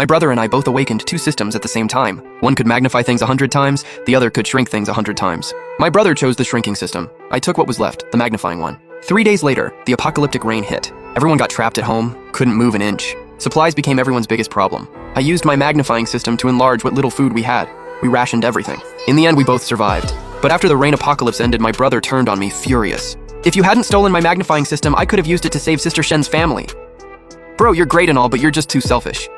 My brother and I both awakened two systems at the same time. One could magnify things 100 times, the other could shrink things 100 times. My brother chose the shrinking system. I took what was left, the magnifying one. 3 days later, the apocalyptic rain hit. Everyone got trapped at home, couldn't move an inch. Supplies became everyone's biggest problem. I used my magnifying system to enlarge what little food we had. We rationed everything. In the end, we both survived. But after the rain apocalypse ended, my brother turned on me, furious. If you hadn't stolen my magnifying system, I could have used it to save Sister Shen's family. Bro, you're great and all, but you're just too selfish.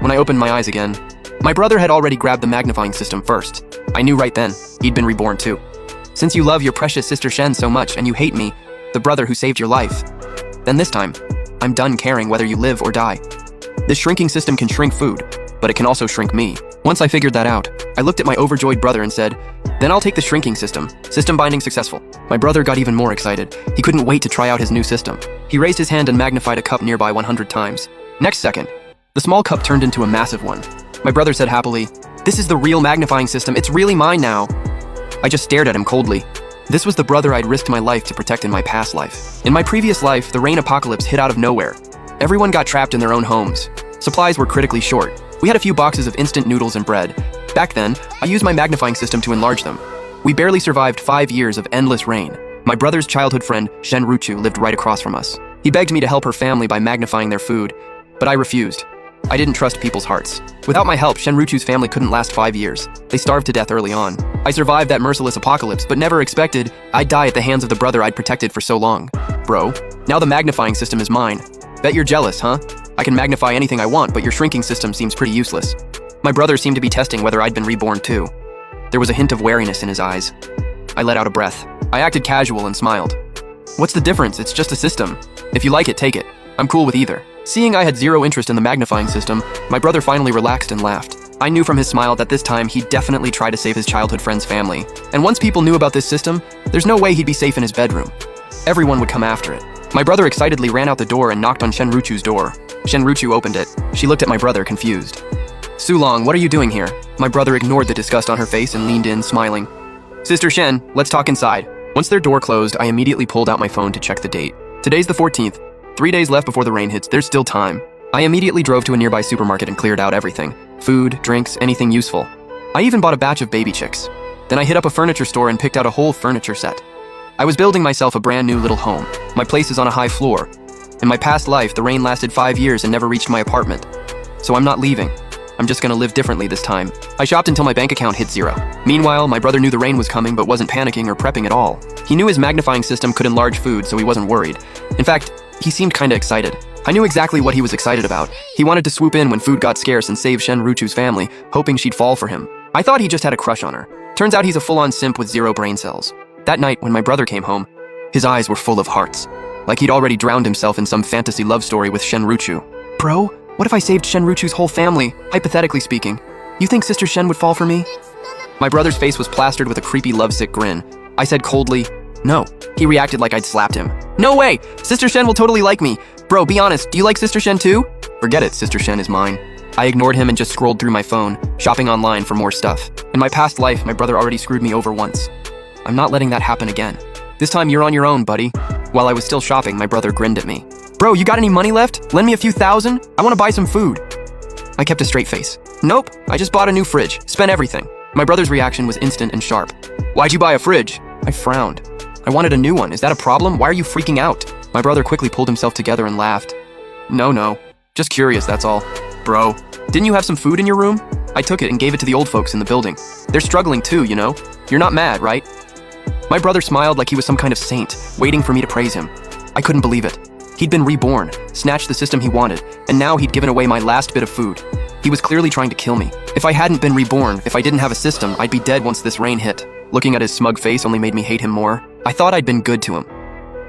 When I opened my eyes again, my brother had already grabbed the magnifying system first. I knew right then, he'd been reborn too. Since you love your precious Sister Shen so much and you hate me, the brother who saved your life, then this time, I'm done caring whether you live or die. This shrinking system can shrink food, but it can also shrink me. Once I figured that out, I looked at my overjoyed brother and said, then I'll take the shrinking system. System binding successful. My brother got even more excited. He couldn't wait to try out his new system. He raised his hand and magnified a cup nearby 100 times. Next second, the small cup turned into a massive one. My brother said happily, this is the real magnifying system. It's really mine now. I just stared at him coldly. This was the brother I'd risked my life to protect in my past life. In my previous life, the rain apocalypse hit out of nowhere. Everyone got trapped in their own homes. Supplies were critically short. We had a few boxes of instant noodles and bread. Back then, I used my magnifying system to enlarge them. We barely survived 5 years of endless rain. My brother's childhood friend, Shen Ruchu, lived right across from us. He begged me to help her family by magnifying their food, but I refused. I didn't trust people's hearts. Without my help, Shen Ruchu's family couldn't last 5 years. They starved to death early on. I survived that merciless apocalypse, but never expected I'd die at the hands of the brother I'd protected for so long. Bro, now the magnifying system is mine. Bet you're jealous, huh? I can magnify anything I want, but your shrinking system seems pretty useless. My brother seemed to be testing whether I'd been reborn too. There was a hint of wariness in his eyes. I let out a breath. I acted casual and smiled. What's the difference? It's just a system. If you like it, take it. I'm cool with either. Seeing I had zero interest in the magnifying system, my brother finally relaxed and laughed. I knew from his smile that this time he'd definitely try to save his childhood friend's family. And once people knew about this system, there's no way he'd be safe in his bedroom. Everyone would come after it. My brother excitedly ran out the door and knocked on Shen Ruchu's door. Shen Ruchu opened it. She looked at my brother, confused. Sulong, what are you doing here? My brother ignored the disgust on her face and leaned in, smiling. Sister Shen, let's talk inside. Once their door closed, I immediately pulled out my phone to check the date. Today's the 14th. 3 days left before the rain hits. There's still time. I immediately drove to a nearby supermarket and cleared out everything. Food, drinks, anything useful. I even bought a batch of baby chicks. Then I hit up a furniture store and picked out a whole furniture set. I was building myself a brand new little home. My place is on a high floor. In my past life, the rain lasted 5 years and never reached my apartment. So I'm not leaving. I'm just gonna live differently this time. I shopped until my bank account hit zero. Meanwhile, my brother knew the rain was coming but wasn't panicking or prepping at all. He knew his magnifying system could enlarge food, so he wasn't worried. In fact, he seemed kinda excited. I knew exactly what he was excited about. He wanted to swoop in when food got scarce and save Shen Ruchu's family, hoping she'd fall for him. I thought he just had a crush on her. Turns out he's a full-on simp with 0 brain cells. That night, when my brother came home, his eyes were full of hearts. Like he'd already drowned himself in some fantasy love story with Shen Ruchu. Bro, what if I saved Shen Ruchu's whole family, hypothetically speaking? You think Sister Shen would fall for me? My brother's face was plastered with a creepy lovesick grin. I said coldly, no. He reacted like I'd slapped him. No way! Sister Shen will totally like me. Bro, be honest, do you like Sister Shen too? Forget it, Sister Shen is mine. I ignored him and just scrolled through my phone, shopping online for more stuff. In my past life, my brother already screwed me over once. I'm not letting that happen again. This time you're on your own, buddy. While I was still shopping, my brother grinned at me. Bro, you got any money left? Lend me a few thousand? I want to buy some food. I kept a straight face. Nope, I just bought a new fridge. Spent everything. My brother's reaction was instant and sharp. Why'd you buy a fridge? I frowned. I wanted a new one. Is that a problem? Why are you freaking out? My brother quickly pulled himself together and laughed. No. Just curious, that's all. Bro, didn't you have some food in your room? I took it and gave it to the old folks in the building. They're struggling too, you know? You're not mad, right? My brother smiled like he was some kind of saint, waiting for me to praise him. I couldn't believe it. He'd been reborn, snatched the system he wanted, and now he'd given away my last bit of food. He was clearly trying to kill me. If I hadn't been reborn, if I didn't have a system, I'd be dead once this rain hit. Looking at his smug face only made me hate him more. I thought I'd been good to him.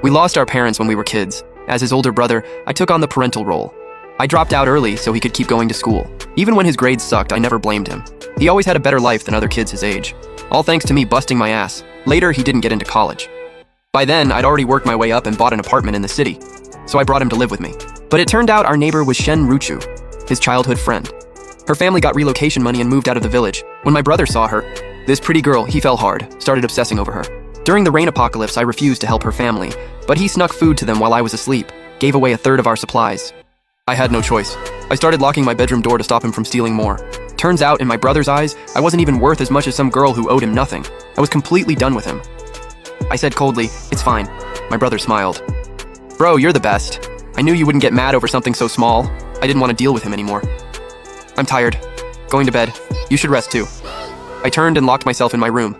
We lost our parents when we were kids. As his older brother, I took on the parental role. I dropped out early so he could keep going to school. Even when his grades sucked, I never blamed him. He always had a better life than other kids his age. All thanks to me busting my ass. Later, he didn't get into college. By then, I'd already worked my way up and bought an apartment in the city, so I brought him to live with me. But it turned out our neighbor was Shen Ruchu, his childhood friend. Her family got relocation money and moved out of the village. When my brother saw her, this pretty girl, he fell hard, started obsessing over her. During the rain apocalypse, I refused to help her family, but he snuck food to them while I was asleep, gave away 1/3 of our supplies. I had no choice. I started locking my bedroom door to stop him from stealing more. Turns out, in my brother's eyes, I wasn't even worth as much as some girl who owed him nothing. I was completely done with him. I said coldly, "It's fine." My brother smiled. "Bro, you're the best. I knew you wouldn't get mad over something so small. I didn't want to deal with him anymore. I'm tired. Going to bed. You should rest too." I turned and locked myself in my room.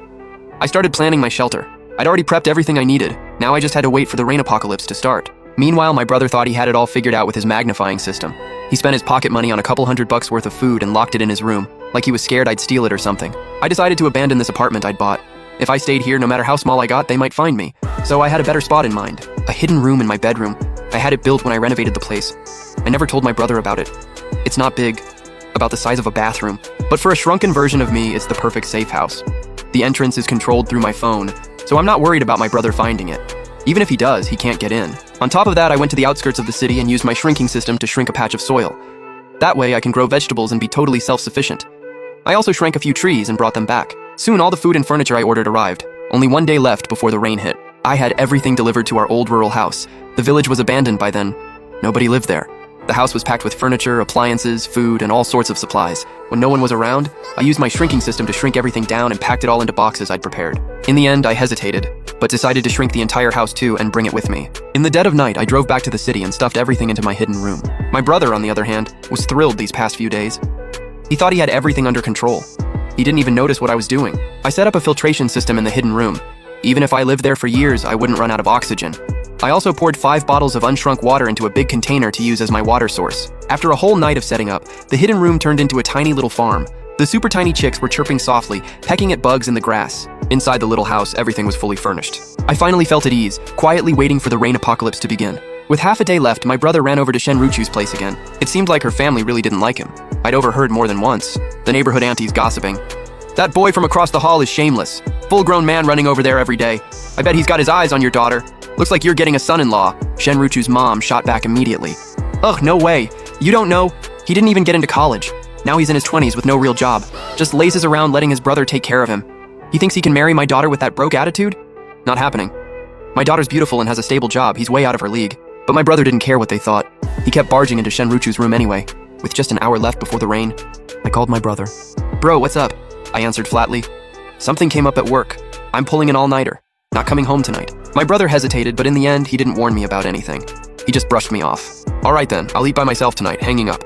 I started planning my shelter. I'd already prepped everything I needed. Now I just had to wait for the rain apocalypse to start. Meanwhile, my brother thought he had it all figured out with his magnifying system. He spent his pocket money on a couple $100 worth of food and locked it in his room, like he was scared I'd steal it or something. I decided to abandon this apartment I'd bought. If I stayed here, no matter how small I got, they might find me. So I had a better spot in mind. A hidden room in my bedroom. I had it built when I renovated the place. I never told my brother about it. It's not big, about the size of a bathroom, but for a shrunken version of me, it's the perfect safe house. The entrance is controlled through my phone, so I'm not worried about my brother finding it. Even if he does, he can't get in. On top of that, I went to the outskirts of the city and used my shrinking system to shrink a patch of soil. That way, I can grow vegetables and be totally self-sufficient. I also shrank a few trees and brought them back. Soon, all the food and furniture I ordered arrived. Only one day left before the rain hit. I had everything delivered to our old rural house. The village was abandoned by then. Nobody lived there. The house was packed with furniture, appliances, food, and all sorts of supplies. When no one was around, I used my shrinking system to shrink everything down and packed it all into boxes I'd prepared. In the end, I hesitated, but decided to shrink the entire house too and bring it with me. In the dead of night, I drove back to the city and stuffed everything into my hidden room. My brother, on the other hand, was thrilled these past few days. He thought he had everything under control. He didn't even notice what I was doing. I set up a filtration system in the hidden room. Even if I lived there for years, I wouldn't run out of oxygen. I also poured 5 bottles of unshrunk water into a big container to use as my water source. After a whole night of setting up, the hidden room turned into a tiny little farm. The super tiny chicks were chirping softly, pecking at bugs in the grass. Inside the little house, everything was fully furnished. I finally felt at ease, quietly waiting for the rain apocalypse to begin. With half a day left, my brother ran over to Shenruchu's place again. It seemed like her family really didn't like him. I'd overheard more than once. The neighborhood aunties gossiping. "That boy from across the hall is shameless. Full-grown man running over there every day. I bet he's got his eyes on your daughter. Looks like you're getting a son-in-law." Shenruchu's mom shot back immediately. "Ugh, no way. You don't know. He didn't even get into college. Now he's in his 20s with no real job. Just lazes around letting his brother take care of him. He thinks he can marry my daughter with that broke attitude? Not happening. My daughter's beautiful and has a stable job. He's way out of her league." But my brother didn't care what they thought. He kept barging into Shenruchu's room anyway. With just an hour left before the rain, I called my brother. "Bro, what's up?" I answered flatly. "Something came up at work. I'm pulling an all-nighter. Not coming home tonight." My brother hesitated, but in the end, he didn't warn me about anything. He just brushed me off. "All right then, I'll eat by myself tonight," hanging up.